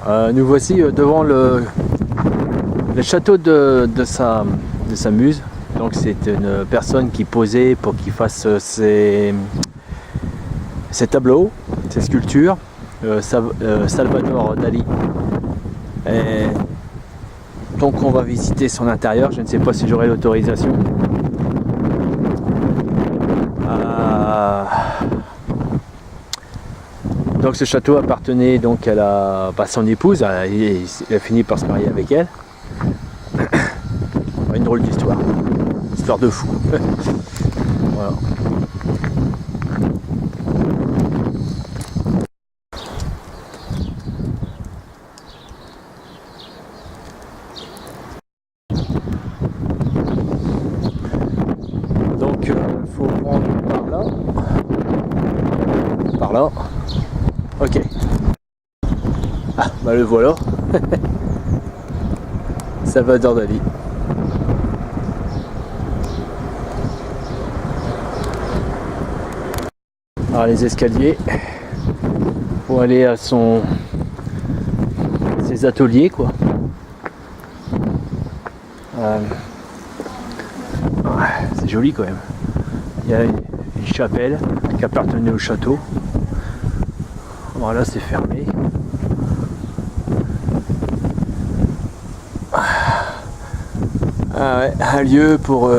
Nous voici devant le château de sa muse. Donc c'est une personne qui posait pour qu'il fasse ses tableaux, ses sculptures, Salvador Dali. Et donc on va visiter son intérieur, je ne sais pas si j'aurai l'autorisation. Donc ce château appartenait donc à son épouse, il a fini par se marier avec elle. Une drôle d'histoire, histoire de fou. Voilà. Donc il faut prendre par là. Ok. Ah, bah le voilà. Salvador Dali. Alors les escaliers pour aller à ses ateliers quoi. C'est joli quand même. Il y a une chapelle qui appartenait au château. Voilà, c'est fermé. Ah ouais, un lieu pour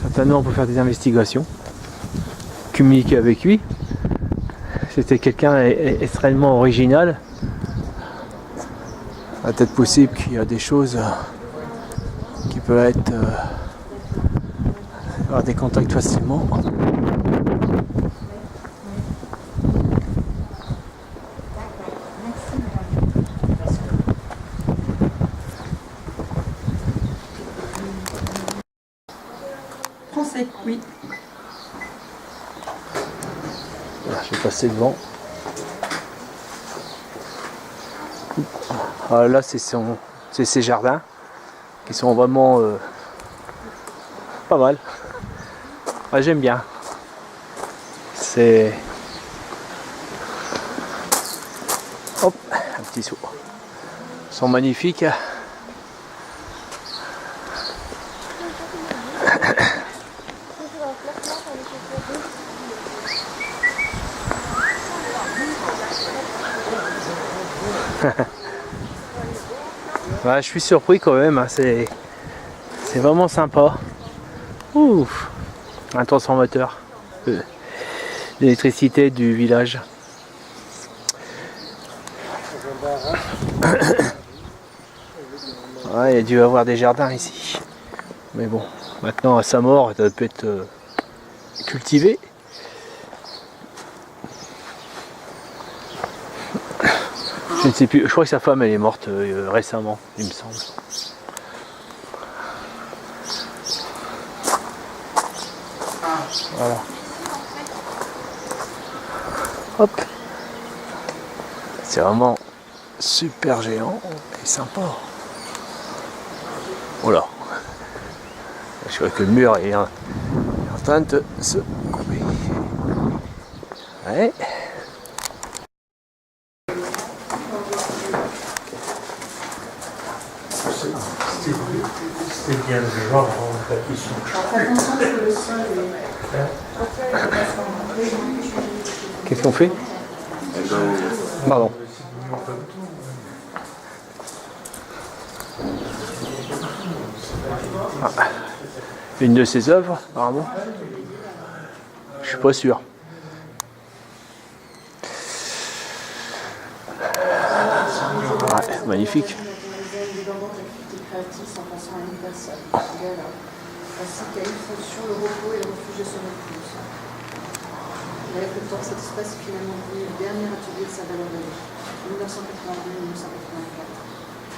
certainement pour faire des investigations, communiquer avec lui. C'était quelqu'un extrêmement original. Peut-être possible qu'il y a des choses qui peuvent être avoir des contacts facilement. Français, oui. Je vais passer devant. Ah, là c'est ses jardins qui sont vraiment pas mal. Ouais, j'aime bien. C'est hop, un petit saut. Ils sont magnifiques. Ouais, je suis surpris quand même, hein. C'est vraiment sympa. Ouf, un transformateur d'électricité du village. Ouais, il a dû avoir des jardins ici. Mais bon, maintenant à sa mort, ça peut être cultivé. Je ne sais plus, je crois que sa femme elle est morte récemment, il me semble. Voilà. Hop. C'est vraiment super géant et sympa. Voilà. Je crois que le mur est en train de se couper. Ouais. C'était bien le genre qui sont. Qu'est-ce qu'on fait? Pardon. Ah. Une de ses œuvres, apparemment. Je suis pas sûr. Ouais, magnifique. Ainsi qu'à une fonction, le repos et le refuge de son épouse. Avec le temps, cet espace est finalement devenu le dernier atelier de Salvador Dali, 1982-1984,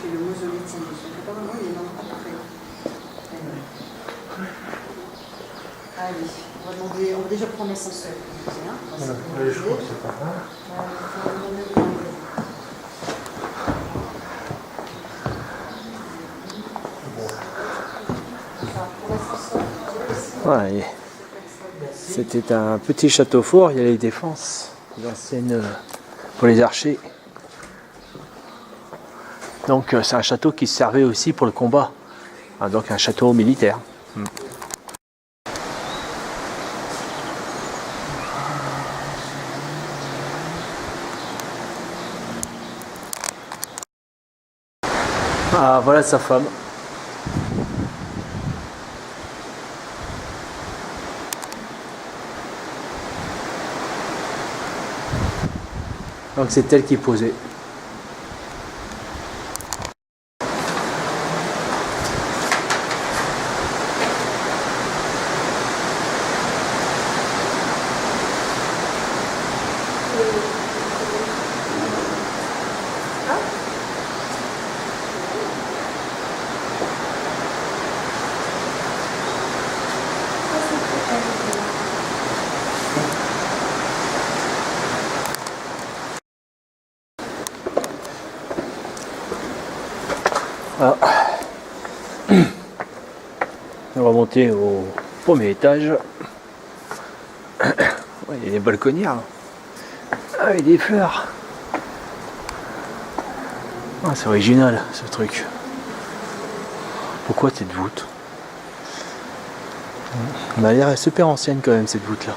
et le mausolée de sa muse. Donc apparemment, il est dans après. Allez, on va déjà prendre l'ascenseur. Je crois que c'est pas mal. Ouais, c'était un petit château fort, il y a les défenses, l'ancienne pour les archers. Donc c'est un château qui servait aussi pour le combat. Ah, donc un château militaire. Ah, voilà sa femme. Donc c'est elle qui posait. Ah. On va monter au premier étage. Ouais, il y a des balconnières. Ah, et des fleurs. Ah, c'est original ce truc. Pourquoi cette voûte? Elle a l'air super ancienne quand même cette voûte là.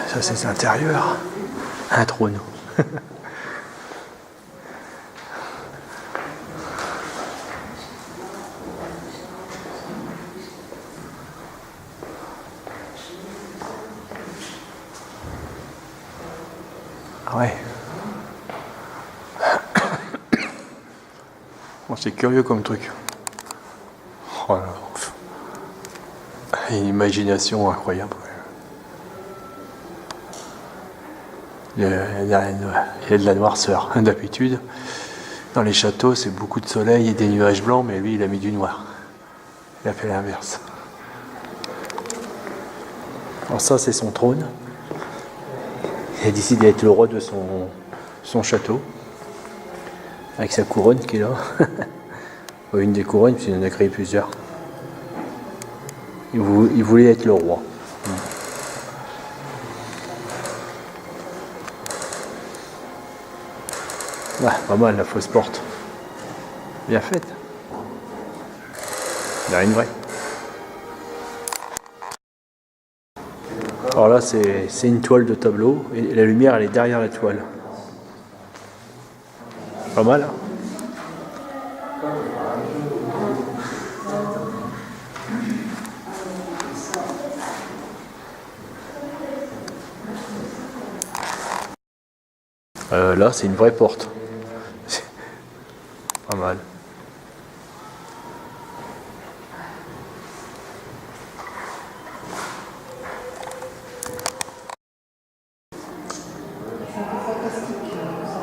Ça c'est l'intérieur. Un trône. Ah ouais. Bon, c'est curieux comme truc. Oh là là. Une imagination incroyable. Il y a de la noirceur. D'habitude, dans les châteaux, c'est beaucoup de soleil et des nuages blancs, mais lui, il a mis du noir. Il a fait l'inverse. Alors ça, c'est son trône. Il a décidé d'être le roi de son château, avec sa couronne qui est là. Une des couronnes, puis il en a créé plusieurs. Il voulait être le roi. Ouais, pas mal la fausse porte. Bien faite. Il y a une vraie. Alors là, c'est une toile de tableau et la lumière, elle est derrière la toile. Pas mal, hein? Là, c'est une vraie porte. Pas mal.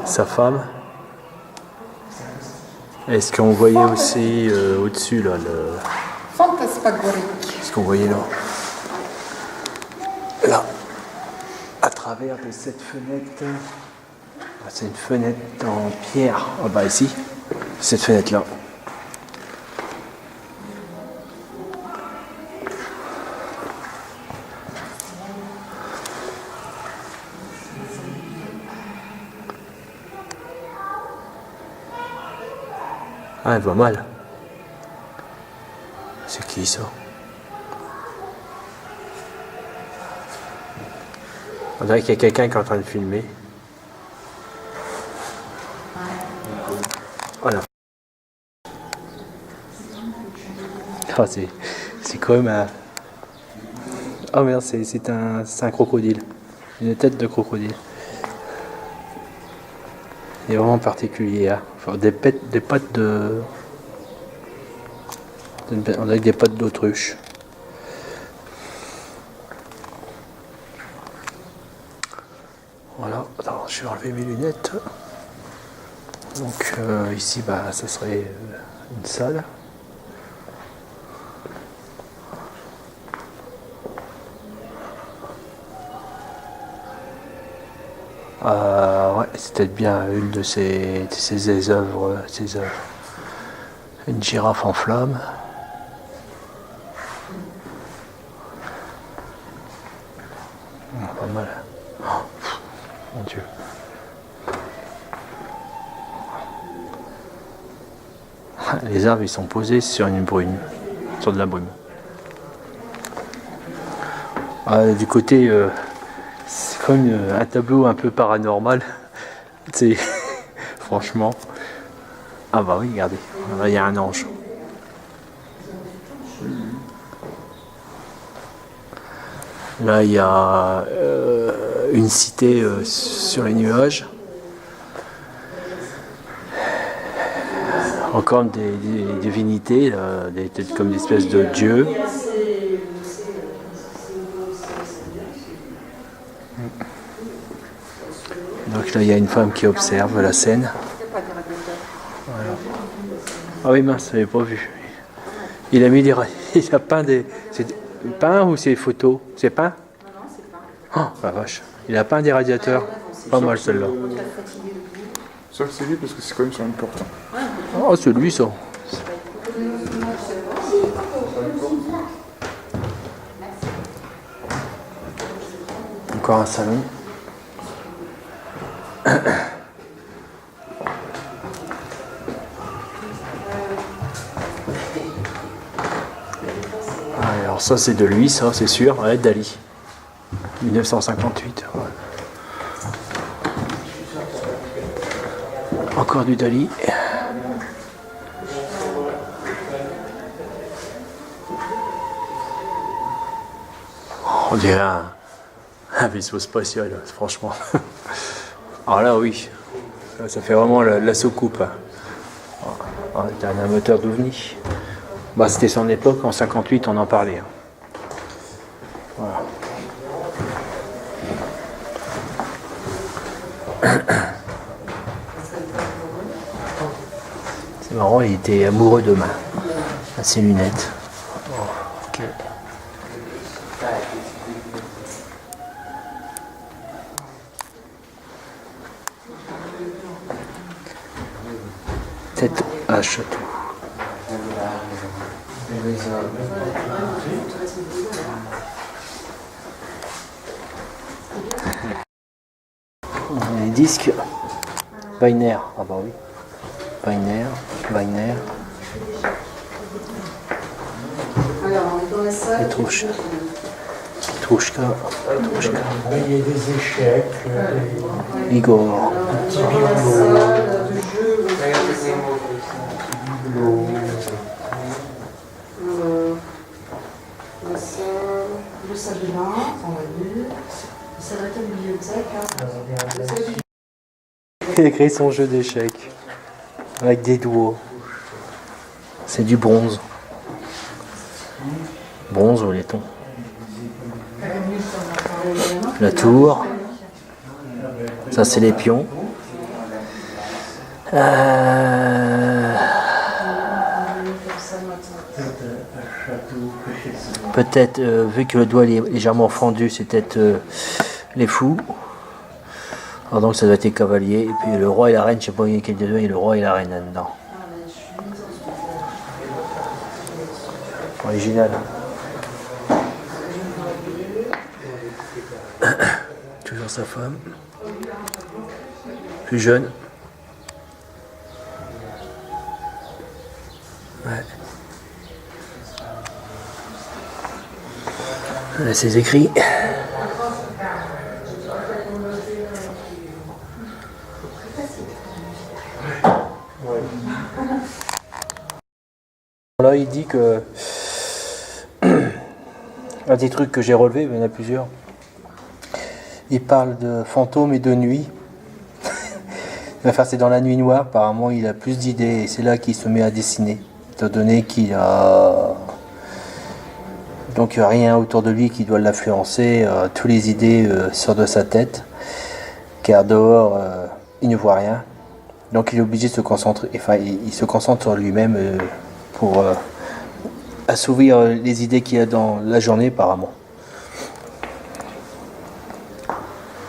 Sa femme. Est-ce qu'on voyait aussi au-dessus là le. Fantasmagorique. Ce qu'on voyait là. Là. À travers de cette fenêtre. C'est une fenêtre en pierre. Ah bah ici. Cette fenêtre là. Ah, elle voit mal. C'est qui ça? On dirait qu'il y a quelqu'un qui est en train de filmer. Voilà. Ah, c'est quand même un. Oh merde, c'est un crocodile. Une tête de crocodile. Il est vraiment particulier. Hein. Enfin, des pattes de. On dirait des pattes d'autruche. Voilà. Attends, je vais enlever mes lunettes. Donc ici, bah, ça serait une salle. Ouais, c'est peut-être bien une de ses œuvres. Une girafe en flamme. Pas mal. Oh, mon Dieu. Les arbres ils sont posés sur une brume, sur de la brume. Du côté, c'est comme un tableau un peu paranormal. C'est franchement. Ah bah oui, regardez, là il y a un ange. Là il y a une cité sur les nuages. Encore des divinités, comme des espèces de dieux. Donc là il y a une femme qui observe la scène. Voilà. Ah oui mince, je n'avais pas vu. Il a mis des... Il a peint des... C'est peint ou c'est photo? C'est peint? Non, c'est pas. Oh la vache. Il a peint des radiateurs. Pas mal celle-là. Ça c'est lui parce que c'est quand même sur une porte. Oh c'est lui ça. Encore un salon. Alors ça c'est de lui, ça c'est sûr, ouais, Dali. 1958. Ouais. Encore du Dali. On dirait un vaisseau spatial, franchement. Alors là oui, ça fait vraiment la soucoupe. T'as un moteur d'OVNI. Bah, c'était son époque, en 58 on en parlait. Hein. Voilà. C'est marrant, il était amoureux de main, à ses lunettes. Oh, okay. Tête à château. Les disques Weiner, ah bah oui, Weiner. Alors, on est dans la salle. Petrouchka. Il y a des échecs, Igor. Alors, on est dans la salle de jeu. La salle, le salle de bain, on va dire. La salle de la bibliothèque. La salle du... Il a créé son jeu d'échecs avec des doigts. C'est du bronze. Bronze ou laiton. La tour. Ça c'est les pions. Peut-être, vu que le doigt est légèrement fendu, c'est peut-être les fous. Alors donc ça doit être les cavaliers. Et puis le roi et la reine, je sais pas quel des deux, il y a le roi et la reine là-dedans. Original. Toujours sa femme. Plus jeune. Ouais. Là, ses écrits. Là, il dit que un des trucs que j'ai relevés, il y en a plusieurs. Il parle de fantômes et de nuit. Enfin, c'est dans la nuit noire, apparemment, il a plus d'idées et c'est là qu'il se met à dessiner. Étant donné qu'il a donc rien autour de lui qui doit l'influencer, toutes les idées sortent de sa tête, car dehors, il ne voit rien. Donc il est obligé de se concentrer, enfin, il se concentre sur lui-même pour assouvir les idées qu'il a dans la journée, apparemment.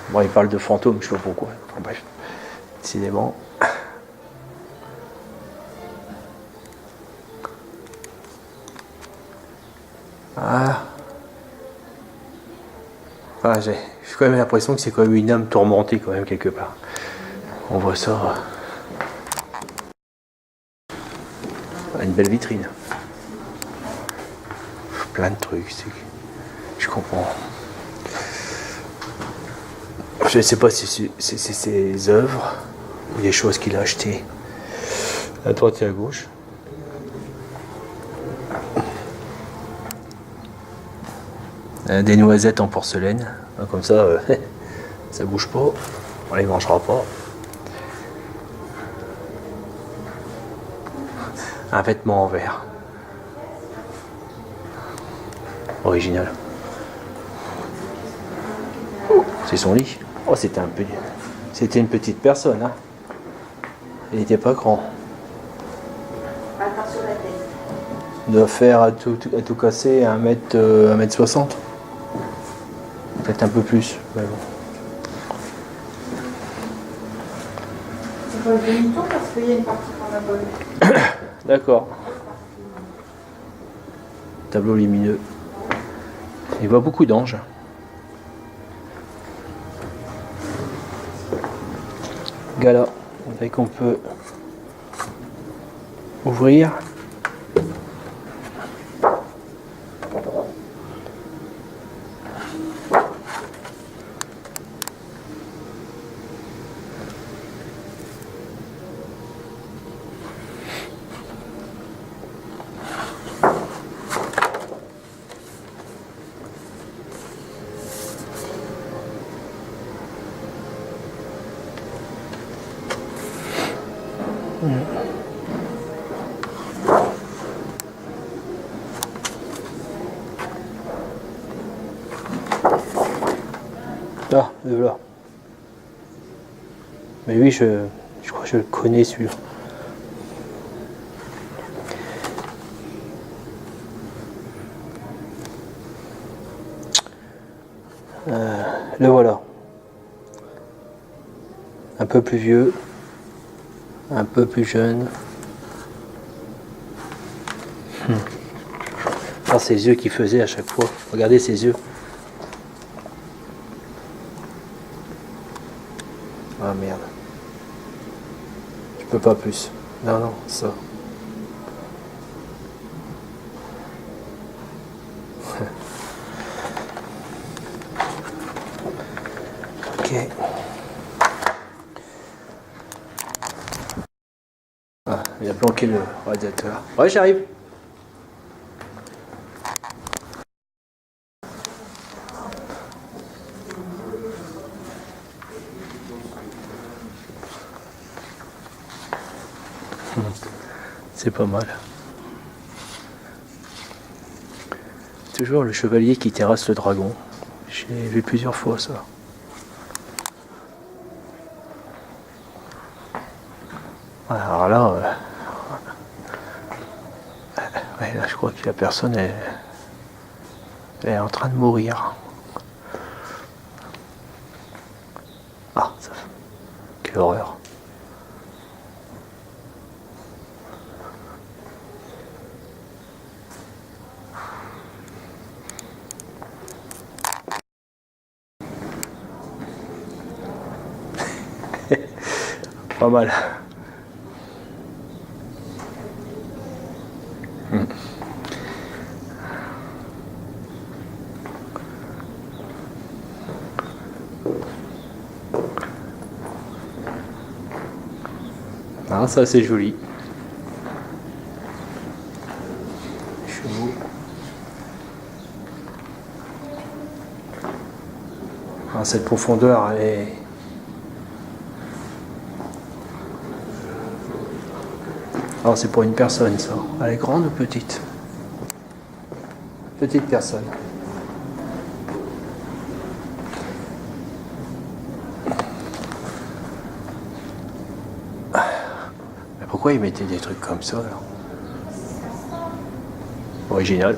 Bon, il parle de fantômes, je sais pas pourquoi. Enfin, bref, décidément. Ah, j'ai quand même l'impression que c'est quand même une âme tourmentée quand même quelque part. On voit ça. Une belle vitrine. Plein de trucs. Je comprends. Je ne sais pas si c'est ses œuvres ou des choses qu'il a achetées à droite et à gauche. Des noisettes en porcelaine. Comme ça, ça bouge pas. On les mangera pas. Un vêtement en verre. Original. C'est son lit. Oh, c'était une petite personne. Hein. Il n'était pas grand. Attention à la tête. Il doit faire à tout casser 1m60. Peut-être un peu plus. Mais bon. C'est pas le demi-tour parce qu'il y a une partie qu'on n'a pas vue. D'accord. Tableau lumineux. Il voit beaucoup d'anges. Gala. Vous qu'on peut ouvrir. Ah, le voilà. Mais oui, je crois que je le connais celui-là. Le voilà. Un peu plus vieux, un peu plus jeune. Ah, ses yeux qu'il faisait à chaque fois. Regardez ses yeux. Ah merde. Je peux pas plus. Non, non, ça. Ok. Ah, il a planqué le radiateur. Ouais, j'arrive. C'est pas mal. Toujours le chevalier qui terrasse le dragon. J'ai vu plusieurs fois ça. Alors là, ouais, là je crois que la personne elle est en train de mourir. Ah, ça, quelle horreur. Pas mal. Ah, ça c'est joli. Chevaux. Ah, cette profondeur, elle est... Alors c'est pour une personne ça. Elle est grande ou petite? Petite personne. Mais pourquoi ils mettaient des trucs comme ça alors? Original.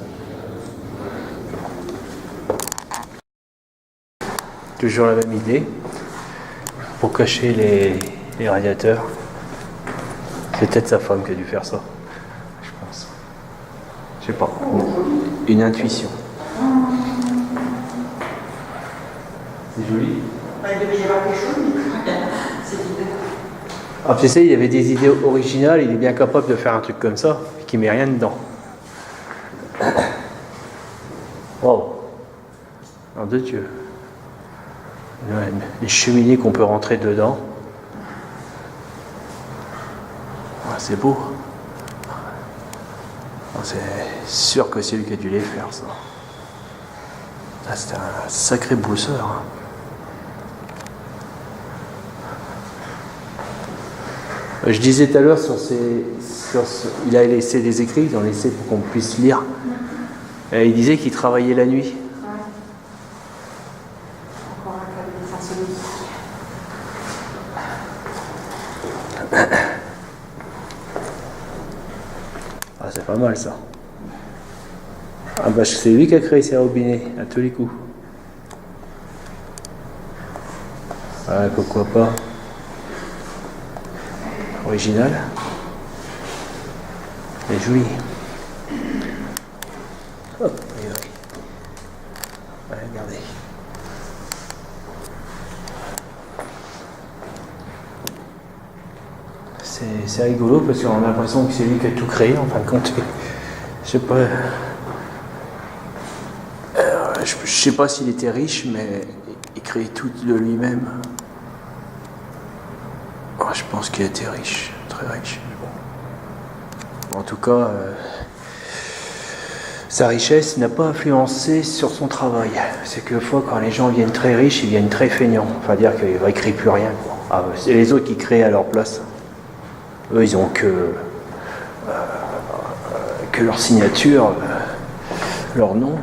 Toujours la même idée. Pour cacher les radiateurs. C'est peut-être sa femme qui a dû faire ça. Je pense. Je sais pas. Une intuition. C'est joli. Il devait y avoir quelque chose, mais c'est vide. Ah, tu sais, il avait des idées originales, il est bien capable de faire un truc comme ça, et qui met rien dedans. Wow. Nom de Dieu. Ouais, les cheminées qu'on peut rentrer dedans. Ah, c'est beau. Ah, c'est sûr que c'est lui qui a dû les faire, ça. Ah, c'était un sacré bosseur. Hein. Je disais tout à l'heure il a laissé des écrits, il en a laissé pour qu'on puisse lire. Et il disait qu'il travaillait la nuit. Encore un cas de farceuse. Ah, c'est pas mal ça. Ah bah c'est lui qui a créé ces robinets à tous les coups. Ouais, pourquoi pas. Original. Et joli. Hop, oui, oui. Ouais, regardez. C'est rigolo parce qu'on a l'impression que c'est lui qui a tout créé en fin de compte. Je sais pas. Je sais pas s'il était riche, mais il créait tout de lui-même. Oh, je pense qu'il était riche, très riche. Mais bon. En tout cas, sa richesse n'a pas influencé sur son travail. C'est que des fois, quand les gens viennent très riches, ils viennent très feignants. Enfin, dire qu'ils ne créent plus rien. Quoi. Ah, c'est les autres qui créent à leur place. Eux, ils ont que leur signature, leur nom.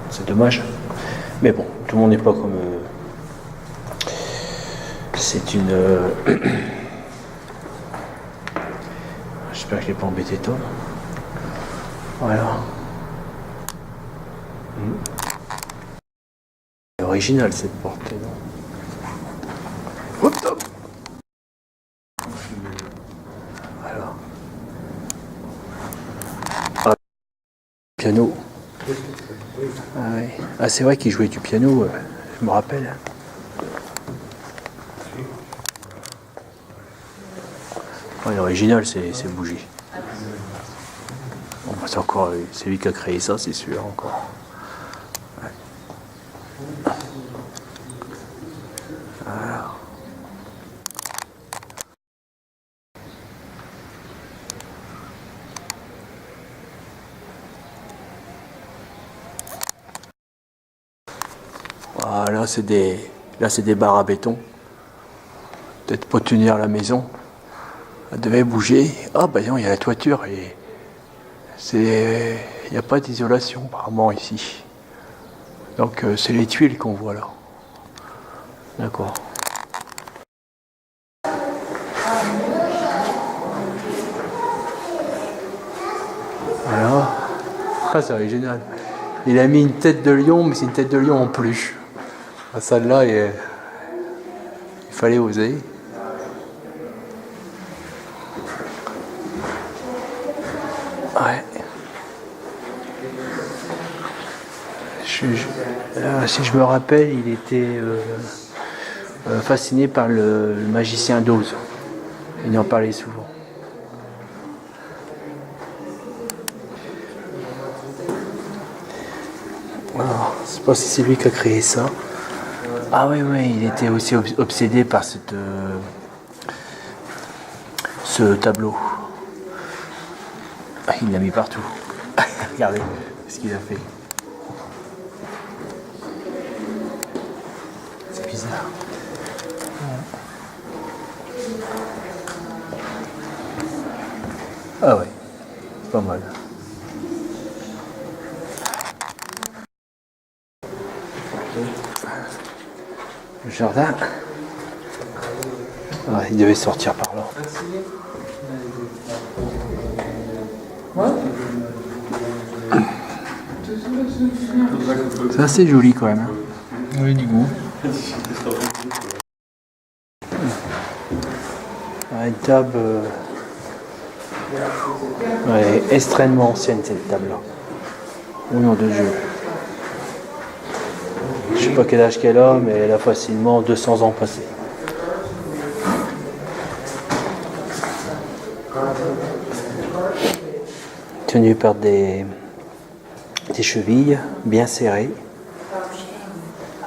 C'est dommage. Mais bon, tout le monde n'est pas comme... C'est une... J'espère que je l'ai pas embêté Tom. Voilà. C'est original cette porte. Hop, Tom. Voilà. Ah, piano. Ah, ouais. Ah, c'est vrai qu'il jouait du piano, je me rappelle. Ouais, l'original, c'est bougie. Bon, bah, c'est encore, c'est lui qui a créé ça, c'est sûr, encore. Ouais. Voilà. Voilà, c'est des barres à béton. Peut-être pour tenir la maison. Elle devait bouger. Ah bah non, il y a la toiture et il n'y a pas d'isolation apparemment ici. Donc c'est les tuiles qu'on voit là. D'accord. Voilà. Ah, c'est original. Il a mis une tête de lion, mais c'est une tête de lion en peluche. Ah, celle-là, il fallait oser. Ouais. Si je me rappelle, il était fasciné par le magicien d'Oz. Il en parlait souvent. Alors, je ne sais pas si c'est lui qui a créé ça. Ah oui, il était aussi obsédé par ce tableau. Ah, il l'a mis partout. Regardez ce qu'il a fait. C'est bizarre. Ah ouais, pas mal. Le jardin. Ah, il devait sortir par là. C'est assez joli quand même. Oui, du goût. Une table extrêmement ancienne cette table là. Au nom de Dieu. sais pas quel âge qu'elle a, mais elle a facilement 200 ans passés. Tenue par des chevilles bien serrées.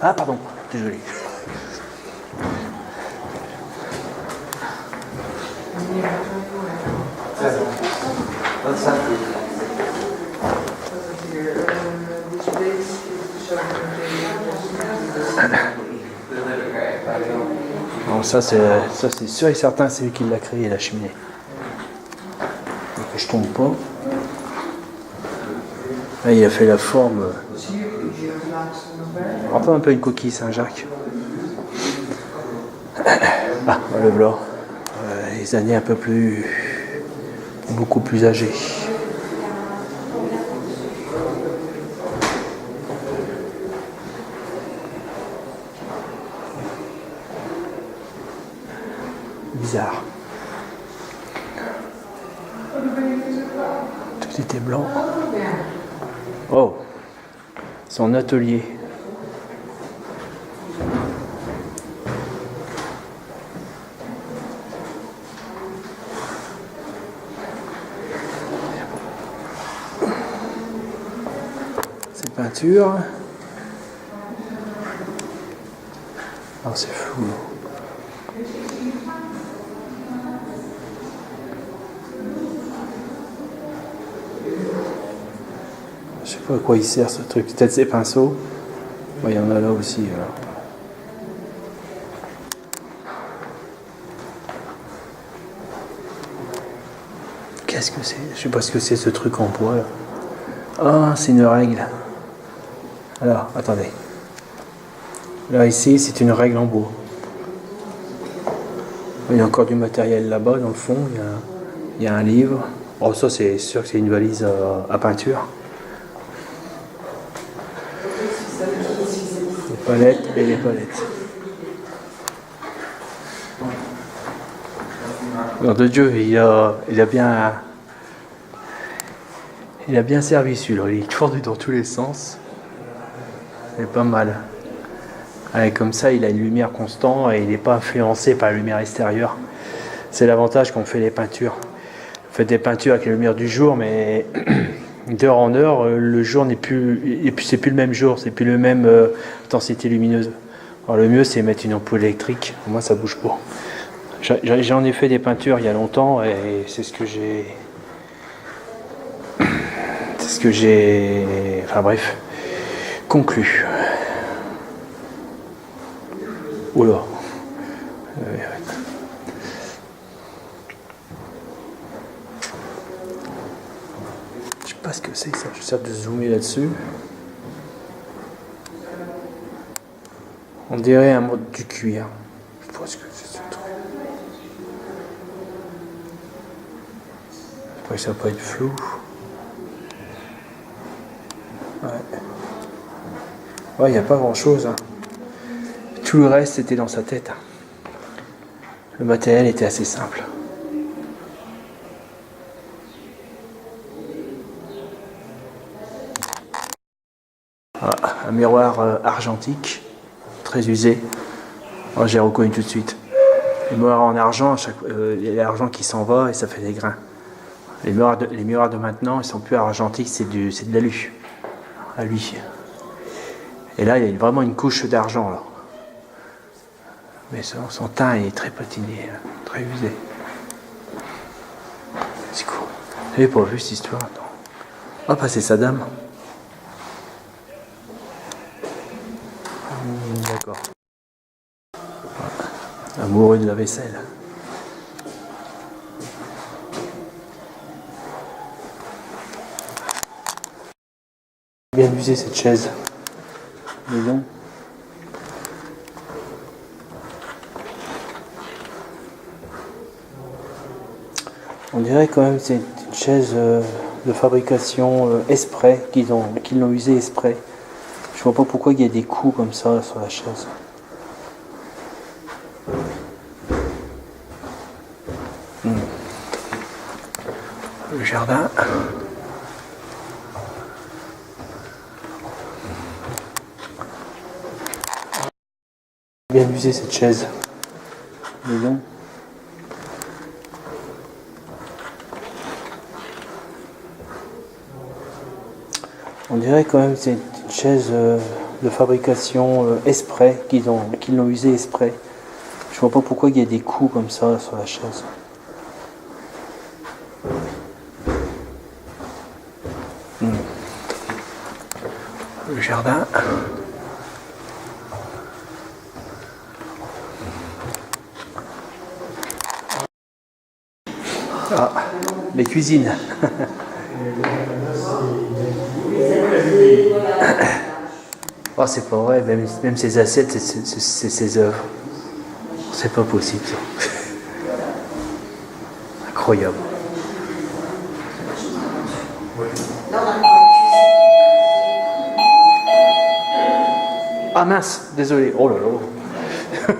Ah pardon, désolé. Bon, ça c'est sûr et certain, c'est lui qui l'a créé, la cheminée. Donc je tombe pas. Là, il a fait la forme. Enfin un peu une coquille Saint-Jacques. Ah, le blanc. Les années un peu plus. Beaucoup plus âgées. Bizarre. Tout était blanc. Oh, son atelier. Ces peintures. Oh, c'est flou. Je sais pas à quoi il sert ce truc, peut-être ses pinceaux. Il y en a là aussi. Alors. Qu'est-ce que c'est? Je sais pas ce que c'est ce truc en bois là. Ah, c'est une règle. Alors, attendez. Là ici, c'est une règle en bois. Il y a encore du matériel là-bas dans le fond. Il y a un livre. Oh, ça c'est sûr que c'est une valise à peinture. Les palettes et les palettes. Alors de Dieu, il a bien servi celui-là. Il est tourné dans tous les sens. C'est pas mal. Allez, comme ça, il a une lumière constante et il n'est pas influencé par la lumière extérieure. C'est l'avantage quand on fait les peintures. On fait des peintures avec la lumière du jour, mais d'heure en heure, le jour n'est plus, et puis c'est plus le même jour, c'est plus le même intensité lumineuse. Alors le mieux, c'est mettre une ampoule électrique. Au moins, ça bouge pas. J'en ai fait des peintures il y a longtemps et c'est ce que j'ai, enfin bref, conclu. Oula. Je sais pas ce que c'est ça, j'essaie de zoomer là-dessus. On dirait un mode du cuir. Je sais pas ce que c'est ce truc. Après ça peut être flou. Ouais, il n'y a pas grand chose. Hein. Tout le reste était dans sa tête. Le matériel était assez simple. Voilà, un miroir argentique, très usé. Oh, j'ai reconnu tout de suite. Les miroirs en argent, il y a l'argent qui s'en va et ça fait des grains. Les miroirs de maintenant, ils sont plus argentiques, c'est de l'alu. À lui. Et là, il y a vraiment une couche d'argent là. Mais son teint est très patiné, très usé. C'est cool. J'avais pas vu cette histoire. Non. Hop, c'est sa dame. D'accord. Amoureux de la vaisselle. Bien usé cette chaise. Mais non. On dirait quand même que c'est une chaise de fabrication exprès, qu'ils l'ont usée exprès. Je vois pas pourquoi il y a des coups comme ça sur la chaise. Le jardin. bien usée cette chaise. Mais non. On dirait quand même que c'est une chaise de fabrication exprès, qu'ils l'ont usée exprès. Je vois pas pourquoi il y a des coups comme ça sur la chaise. Le jardin. Ah, les cuisines. Oh, c'est pas vrai, même ces assiettes, c'est ses œuvres. C'est pas possible ça. Incroyable. Là, on arrive dans la Ah mince, désolé. Oh là là.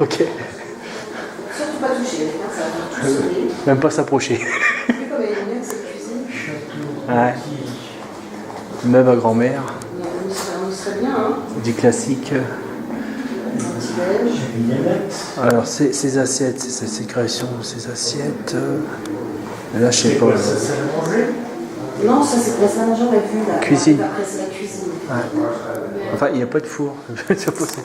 Ok. cuisine. Surtout pas toucher, hein, ça va toucher. Même pas s'approcher. Vu comme elle est mignonne, cette cuisine, Ouais. Même à grand-mère. on y serait bien, hein. Du classique. Petit-déj. Alors ces assiettes, ces créations, ces assiettes. Là je sais pas. Non, ça c'est la salle à manger, on l'a vu là. Cuisine. Après, c'est la cuisine. Ouais. Enfin il n'y a pas de four. C'est pas ça.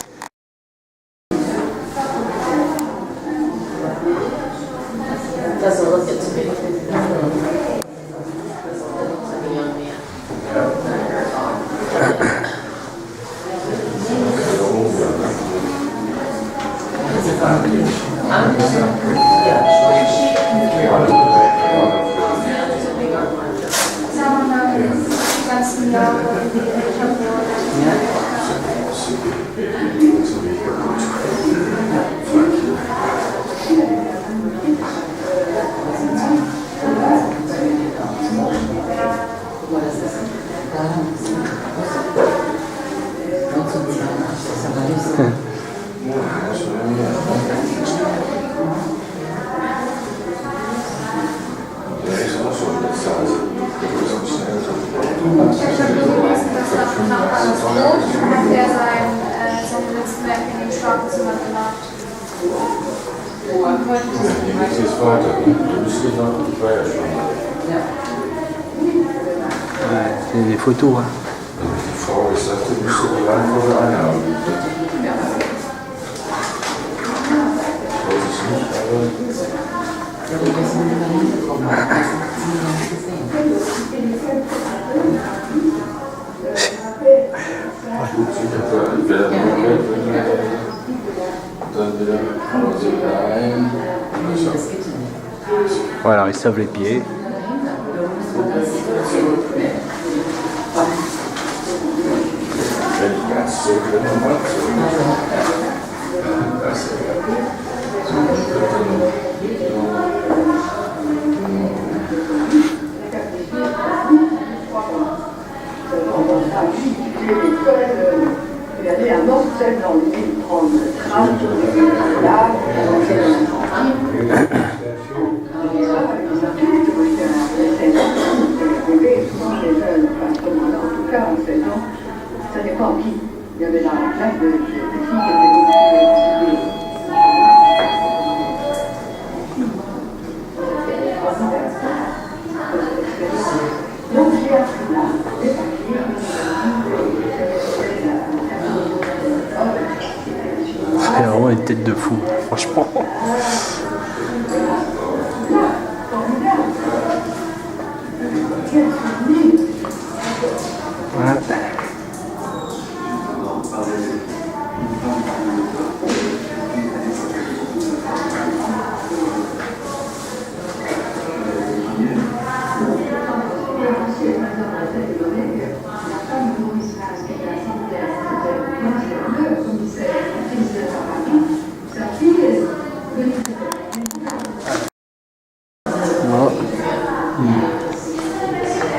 Das soll das jetzt werden. Die ganzen Jahre, die Eltern wurden. Ich habe nur gelesen, dass nach dem Nachbarn das Brot hat er seine letzten Werke in dem Schlafzimmer gemacht. Und wollte C'est des photos. Hein. Voilà, ils savent les pieds. Il y avait un morceau dans le ville prendre le train, là, souvent les jeunes, enfin comme moi, en tout cas en 16 ans, ça dépend qui. Il y avait dans la classe des filles qui étaient beaucoup donc j'ai appris là, les papiers, C'est vraiment une tête de fou, franchement. Ouais.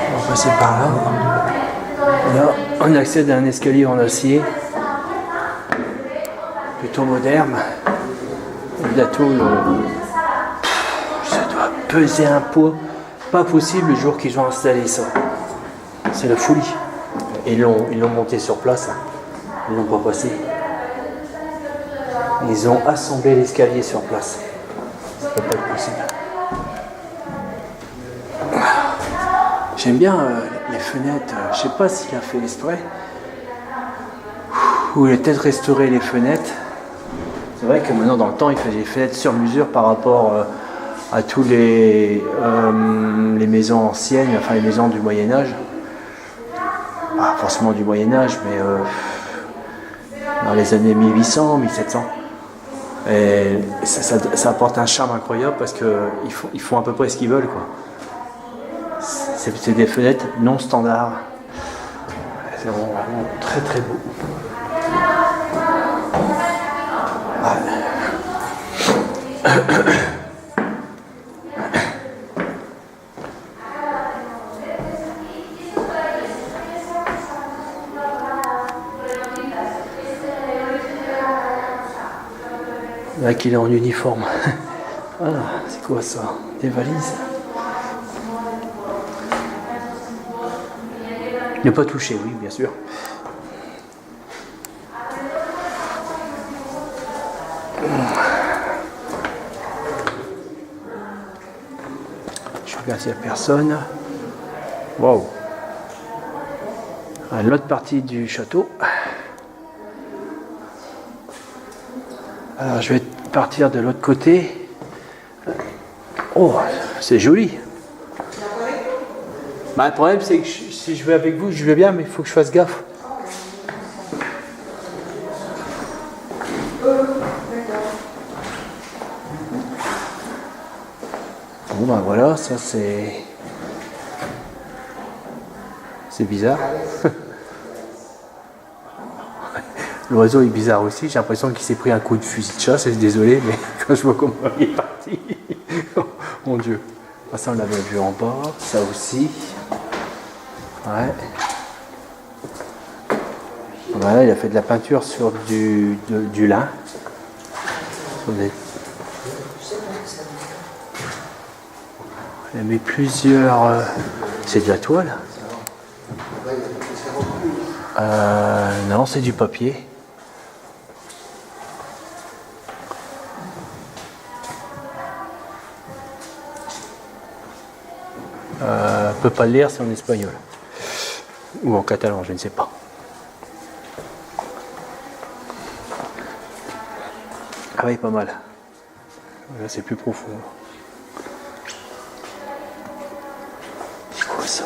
On va passer par là. Là, on accède à un escalier en acier, plutôt moderne. Et la tôle, ça doit peser un poids pas possible le jour qu'ils ont installé ça. C'est la folie. Et ils l'ont monté sur place, hein. Ils l'ont pas passé. Ils ont assemblé l'escalier sur place. Ça peut pas être possible. J'aime bien les fenêtres. Je sais pas s'il a fait exprès. Ou il a peut-être restauré les fenêtres. C'est vrai que maintenant dans le temps il faisait des fenêtres sur mesure par rapport à tous les maisons anciennes, enfin les maisons du Moyen-Âge. Pas forcément du Moyen-Âge, mais dans les années 1800, 1700. Et ça apporte un charme incroyable parce qu'ils font à peu près ce qu'ils veulent, quoi. C'est des fenêtres non standards. C'est vraiment très très beau. Là qu'il est en uniforme. Ah, c'est quoi ça? Des valises? Ne pas toucher, oui, bien sûr. Je regarde s'il n'y a personne. Waouh! L'autre partie du château. Alors je vais partir de l'autre côté. Oh, c'est joli. Bah, le problème c'est que si je vais avec vous, je vais bien, mais il faut que je fasse gaffe. Bon ben voilà, ça c'est bizarre. L'oiseau est bizarre aussi, j'ai l'impression qu'il s'est pris un coup de fusil de chasse, désolé, mais quand je vois comment il est parti, oh, mon Dieu. Ah, ça on l'avait vu en bas, ça aussi. Ouais. Voilà, il a fait de la peinture sur du lin. Il a mis plusieurs... C'est de la toile. Non, c'est du papier. On ne peut pas le lire, c'est en espagnol. Ou en catalan, je ne sais pas. Ah oui, pas mal. Là, c'est plus profond. C'est quoi ça?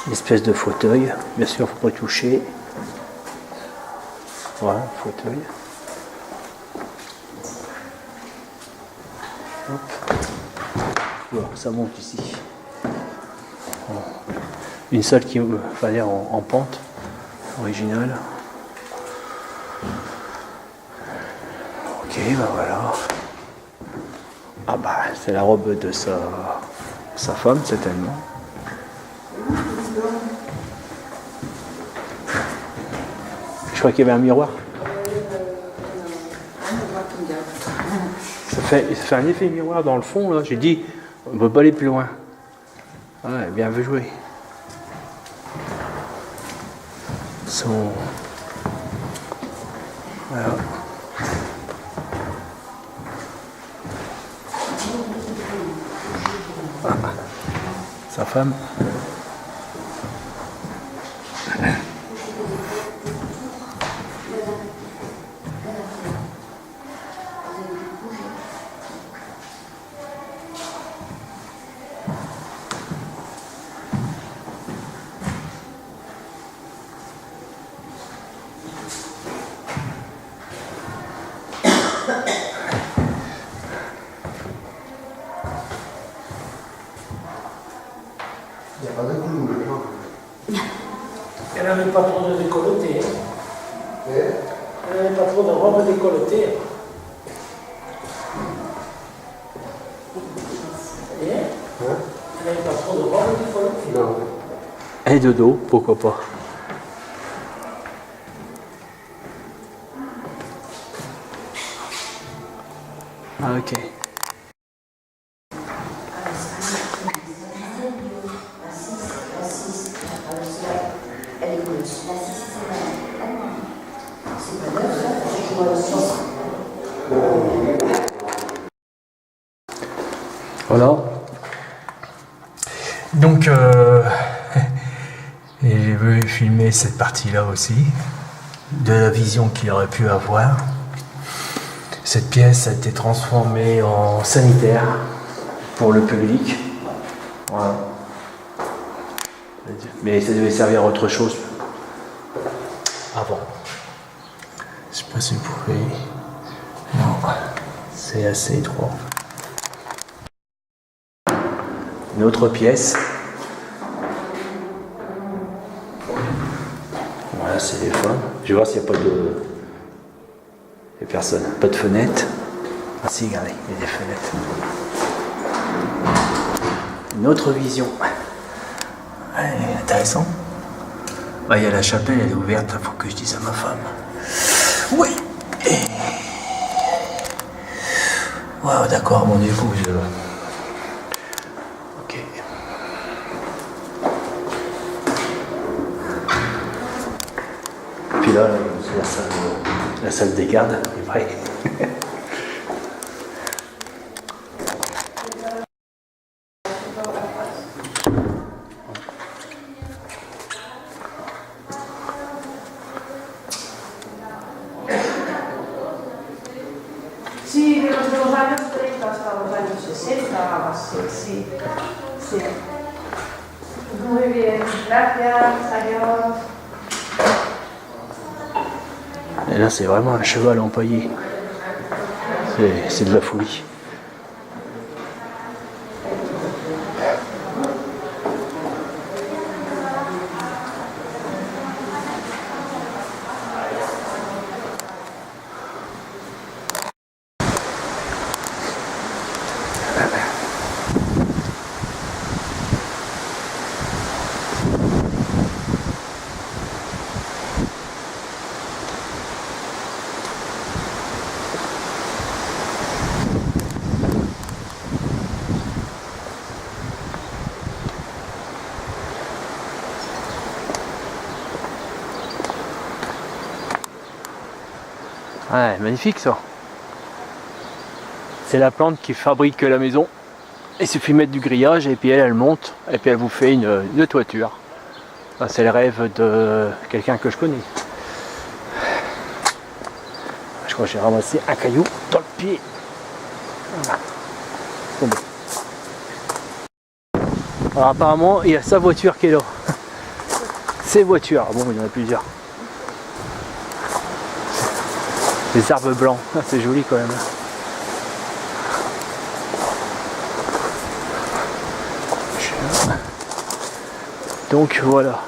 Une espèce de fauteuil. Bien sûr, il ne faut pas toucher. Voilà, fauteuil. Hop. Voilà, ça monte ici. Une salle qui va dire en pente originale. Ok, ben voilà. Ah bah c'est la robe de sa femme certainement. Je crois qu'il y avait un miroir. Ça fait un effet miroir dans le fond là. J'ai dit on ne peut pas aller plus loin. Ouais, bien joué. Voilà. Ah, sa femme. Il n'y a pas de clou, non? Elle n'avait pas trop de décolleté. Elle n'avait pas trop de robe décolletée. Elle n'avait pas trop de robe décolletée. Non. Et de dos, pourquoi pas. Ah, ok. C'est pas neuf, ça, je vois le sens. Voilà. Donc, j'ai voulu filmer cette partie-là aussi, de la vision qu'il aurait pu avoir. Cette pièce a été transformée en sanitaire pour le public. Voilà. Mais ça devait servir à autre chose avant. Je sais pas si vous pouvez. Non, c'est assez étroit. Une autre pièce. Voilà, c'est les femmes. Je vais voir s'il n'y a pas de. Il n'y a personne. Pas de fenêtre. Ah si, regardez, il y a des fenêtres. Une autre vision. Ouais, intéressant. Bah, il y a la chapelle, elle est ouverte, il faut que je dise à ma femme. Oui. Wow, d'accord, bon du coup, je... Ok. Puis là, c'est la salle des gardes, est vrai. Sí, de los años 30 hasta los años 60, sí. Muy bien, gracias, adiós. Et là, c'est vraiment un cheval empaillé. C'est de la folie. Ouais, magnifique ça. C'est la plante qui fabrique la maison. Il suffit de mettre du grillage et puis elle monte et puis elle vous fait une toiture. Enfin, c'est le rêve de quelqu'un que je connais. Je crois que j'ai ramassé un caillou dans le pied. Voilà. Tombé. Alors apparemment il y a sa voiture qui est là. Ces voitures, bon il y en a plusieurs. Des arbres blancs, c'est joli quand même. Donc voilà.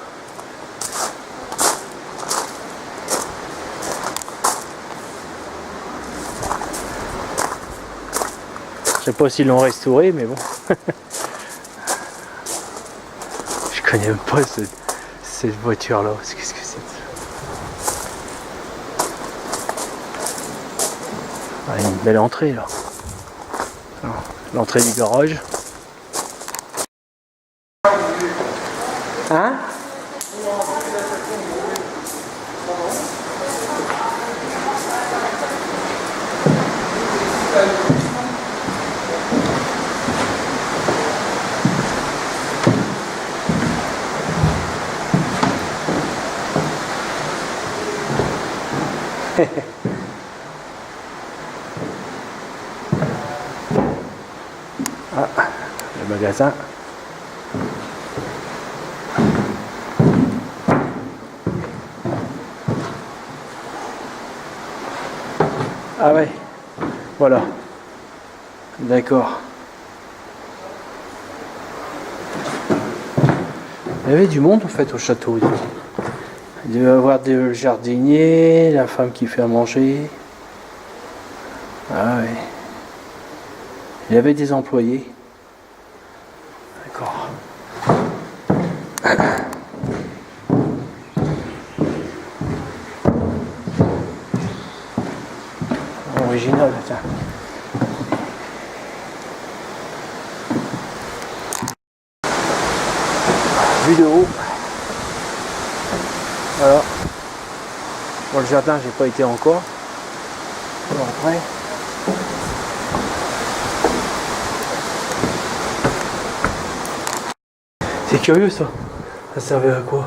Je sais pas s'ils l'ont restauré, mais bon. Je connais même pas cette voiture-là. Qu'est-ce que c'est? Ah, une belle entrée là. L'entrée du garage. Hein? Ah, le magasin. Ah ouais, voilà. D'accord. Il y avait du monde en fait au château. Il devait y avoir des jardiniers, la femme qui fait à manger. Ah ouais. Il y avait des employés. D'accord. Original, tiens. Vue de haut. Voilà. Dans le jardin, j'ai pas été encore. Bon, après. C'est curieux ça. Ça servait à quoi?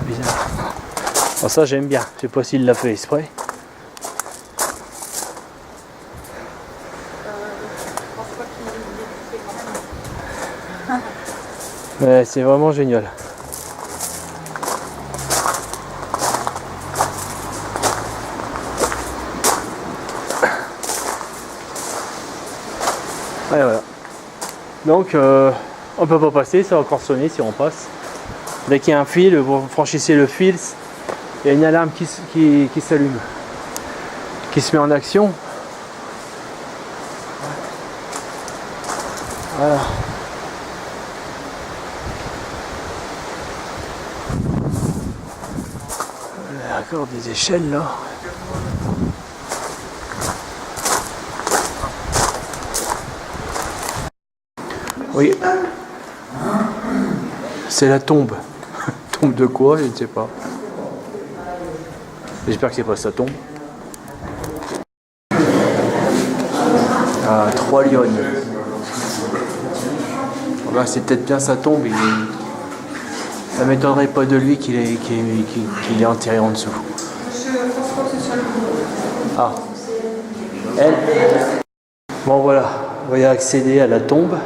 Bizarre. Bon, ça j'aime bien. Je sais pas s'il l'a fait exprès. Mais c'est vraiment génial. Ouais, voilà. Donc on peut pas passer, ça va encore sonner si on passe. Dès qu'il y a un fil, vous franchissez le fil, il y a une alarme qui s'allume, qui se met en action. Voilà. Il y a encore des échelles là. Oui. C'est la tombe. Tombe de quoi? Je ne sais pas. J'espère que c'est pas sa tombe. Ah, 3 lionnes. Bah, c'est peut-être bien sa tombe. Ça m'étonnerait pas de lui qu'il est enterré en dessous. Ah. Elle. Bon voilà, on va y accéder à la tombe.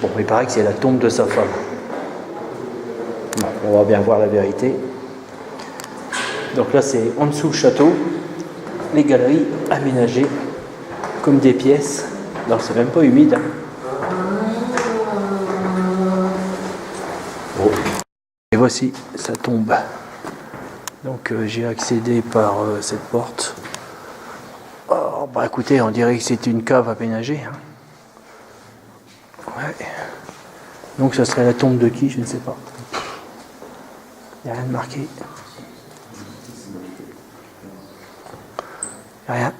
Bon, il paraît que c'est la tombe de sa femme. Bon, on va bien voir la vérité. Donc là, c'est en dessous le château. Les galeries aménagées comme des pièces. Alors, c'est même pas humide. Hein. Bon. Et voici sa tombe. Donc, j'ai accédé par cette porte. Oh, bah écoutez, on dirait que c'est une cave aménagée. Hein. Ouais. Donc ça serait la tombe de qui? Je ne sais pas. Il n'y a rien de marqué. Il n'y a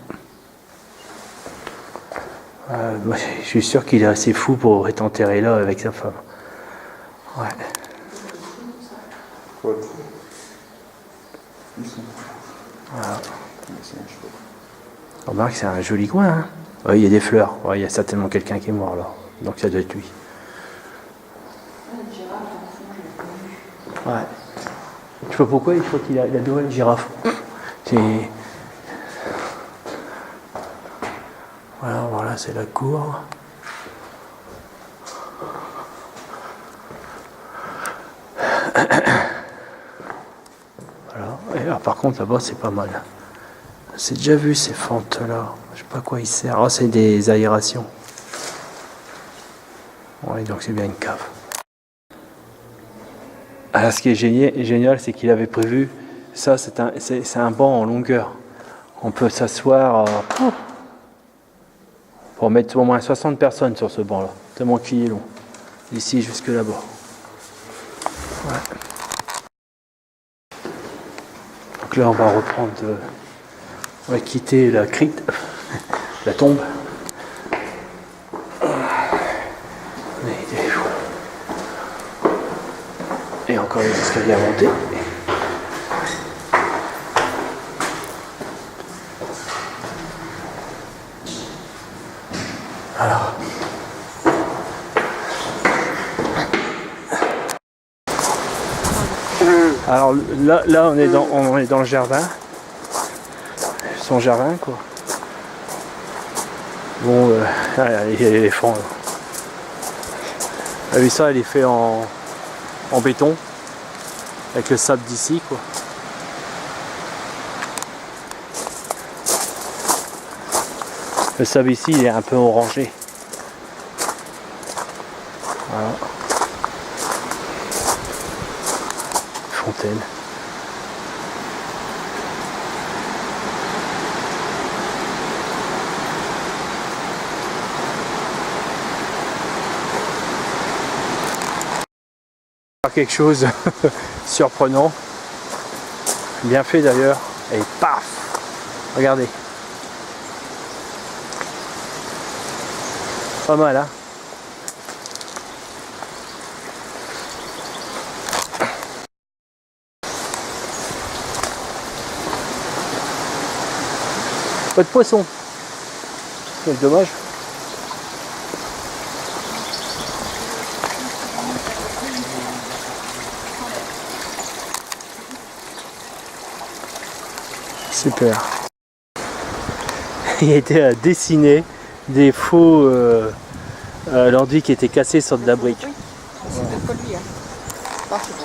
rien. Moi, je suis sûr qu'il est assez fou pour être enterré là avec sa femme. Ouais. Voilà. Remarque, c'est un joli coin. Hein. Ouais, il y a des fleurs. Ouais, il y a certainement quelqu'un qui est mort là. Donc ça doit être lui. Ouais. Je sais pas pourquoi, je crois qu'il a adoré une girafe. Voilà, c'est la cour. Voilà. Et alors, par contre, là-bas, c'est pas mal. J'ai déjà vu ces fentes-là. Je sais pas à quoi ils servent. Ah, c'est des aérations. Oui, donc c'est bien une cave. Alors, ce qui est génial, c'est qu'il avait prévu, ça c'est un banc en longueur. On peut s'asseoir pour mettre au moins 60 personnes sur ce banc-là, tellement qu'il est long, d'ici jusque là-bas. Ouais. Donc là, on va reprendre, on va quitter la crypte, la tombe. Et encore les escaliers à monter. Alors là on est dans le jardin. Son jardin quoi. Bon, il y a l'éléphant. Ah oui, ça, elle est fait en béton avec le sable d'ici quoi. Le sable ici il est un peu orangé. Voilà. Fontaine. Quelque chose surprenant, bien fait d'ailleurs, et paf, regardez, pas mal hein. Pas de poisson. Quel dommage. Super. Il a été dessiné des faux l'enduit qui était cassé sur de la brique. C'est peut-être pas lui, hein. Ah, c'est bon.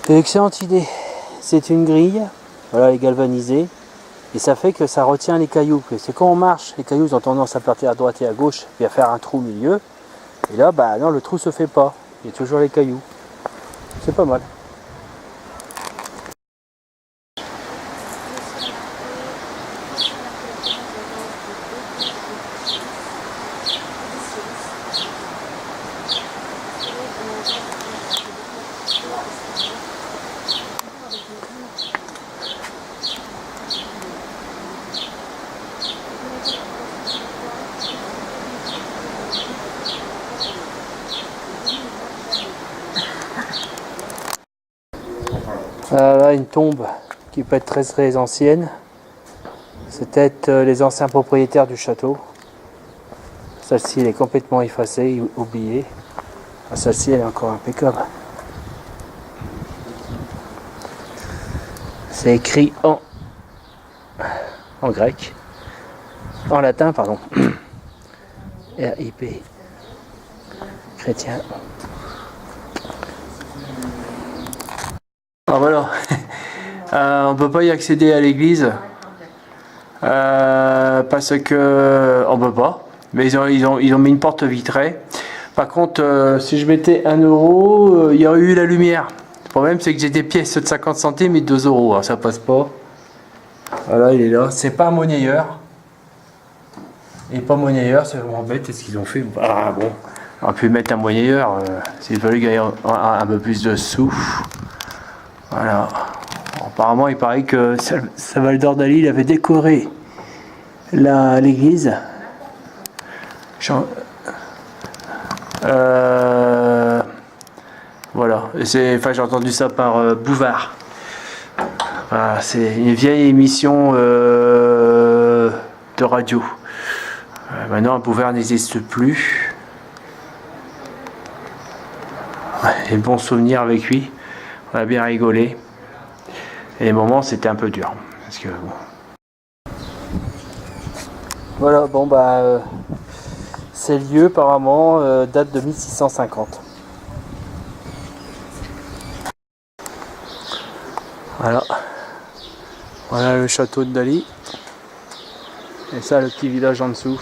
Excellente idée. C'est une grille, voilà, elle est galvanisée. Et ça fait que ça retient les cailloux. C'est quand on marche, les cailloux ont tendance à partir à droite et à gauche et à faire un trou au milieu. Et là, bah non, le trou se fait pas. Il y a toujours les cailloux. C'est pas mal. Là, une tombe qui peut être très très ancienne. C'est peut-être les anciens propriétaires du château. Celle-ci, elle est complètement effacée, oubliée. Celle-ci, elle est encore impeccable. C'est écrit en grec. En latin, pardon. RIP. Chrétien. Ah voilà, on peut pas y accéder à l'église parce que on peut pas. Mais ils ont mis une porte vitrée. Par contre, si je mettais 1 euro, il y aurait eu la lumière. Le problème, c'est que j'ai des pièces de 50 centimes et de 2 euros. Alors, ça passe pas. Voilà, il est là. C'est pas un monnayeur. Et pas monnayeur, c'est vraiment bête. Qu'est-ce qu'ils ont fait? Ah bon, on aurait pu mettre un monnayeur. S'il fallait gagner un peu plus de sous. Voilà. Apparemment, il paraît que Salvador Dali il avait décoré l'église. Voilà. J'ai entendu ça par Bouvard. Voilà, c'est une vieille émission de radio. Maintenant, Bouvard n'existe plus. Les bons souvenirs avec lui. On a bien rigolé. Et les moments, c'était un peu dur. Parce que, bon. Voilà, bon bah... ces lieux, apparemment, datent de 1650. Voilà. Voilà le château de Dali. Et ça, le petit village en dessous.